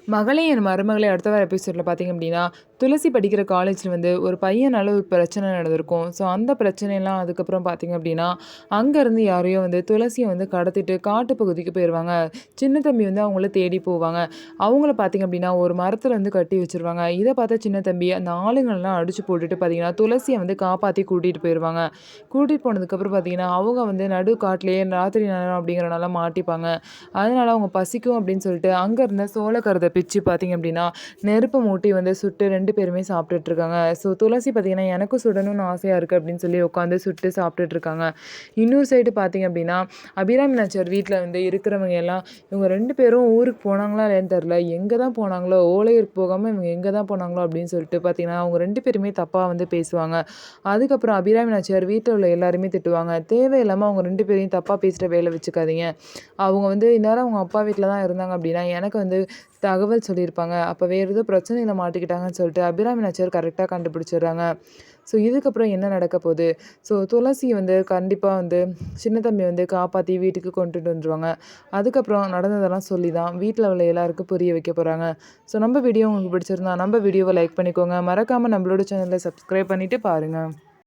மகளே என் மருமகளே அடுத்த வார எபிசோட்ல பார்த்தீங்க அப்படின்னா, துளசி படிக்கிற காலேஜ்ல வந்து ஒரு பையனால ஒரு பிரச்சனை நடந்திருக்கும். ஸோ அந்த பிரச்சனைலாம் அதுக்கப்புறம் பார்த்தீங்க அப்படின்னா, அங்கேருந்து யாரையோ வந்து துளசிய வந்து கடத்திட்டு காட்டு பகுதிக்கு போயிருவாங்க. சின்ன தம்பி வந்து அவங்கள தேடி போவாங்க. அவங்கள பார்த்தீங்க அப்படின்னா, ஒரு மரத்துல வந்து கட்டி வச்சுருவாங்க. இத பார்த்த சின்ன தம்பி அந்த ஆளுங்களலாம் அடிச்சு போட்டுட்டு பார்த்தீங்கன்னா, துளசிய வந்து காப்பாத்தி கூட்டிட்டு போயிருவாங்க. கூட்டிட்டு போனதுக்கப்புறம் பார்த்தீங்கன்னா, அவங்க வந்து நடு காட்டிலேயே ராத்திரி நேரம் அப்படிங்கிறனால மாட்டிப்பாங்க. அதனால அவங்க பசிக்கும் அப்படின்னு சொல்லிட்டு, அங்க இருந்த சோளக்கருத பிச்சு பார்த்தீங்க அப்படின்னா, நெருப்பு மூட்டி வந்து சுட்டு 2 பேருமே சாப்பிட்டுட்டு இருக்காங்க. ஸோ துளசி பார்த்தீங்கன்னா, எனக்கும் சுடணும்னு ஆசையா இருக்கு அப்படின்னு சொல்லி உட்காந்து சுட்டு சாப்பிட்டுட்டு இருக்காங்க. இன்னொரு சைடு பார்த்தீங்க அப்படின்னா, அபிராமி நாச்சியார் வீட்ல வந்து இருக்கிறவங்க எல்லாம், இவங்க 2 பேரும் ஊருக்கு போனாங்களா இல்லையான்னு தெரியல. எங்க தான் போனாங்களோ, ஓலையூருக்கு போகாம இவங்க எங்க தான் போனாங்களோ அப்படின்னு சொல்லிட்டு பார்த்தீங்கன்னா, அவங்க 2 பேருமே தப்பா வந்து பேசுவாங்க. அதுக்கப்புறம் அபிராமி நாச்சியார் வீட்ல உள்ள எல்லாருமே திட்டுவாங்க. தேவையில்லாம அவங்க 2 பேரையும் தப்பா பேசுற வேல வச்சுக்காதீங்க. அவங்க வந்து இந்நேரம் அவங்க அப்பா வீட்ல தான் இருந்தாங்க அப்படின்னா, எனக்கு வந்து தகவல் சொல்லியிருப்பாங்க. அப்ப வேற ஏதோ பிரச்சனையில மாட்டிக்கிட்டாங்கன்னு சொல்லிட்டு அபிராமி நாச்சியார் கரெக்ட்டா கண்டுபிடிச்சிடுறாங்க. ஸோ இதுக்கப்புறம் என்ன நடக்க போது? ஸோ துளசி வந்து கண்டிப்பா வந்து சின்ன தம்பி வந்து காப்பாத்தி வீட்டுக்கு கொண்டுட்டு வந்துருவாங்க. அதுக்கப்புறம் நடந்ததெல்லாம் சொல்லி தான் வீட்ல உள்ள எல்லாருக்கும் புரிய வைக்க போறாங்க. ஸோ நம்ம வீடியோ உங்களுக்கு பிடிச்சிருந்தா நம்ம வீடியோவ லைக் பண்ணிக்கோங்க. மறக்காம நம்மளோட சேனல சப்ஸ்கிரைப் பண்ணிட்டு பாருங்க.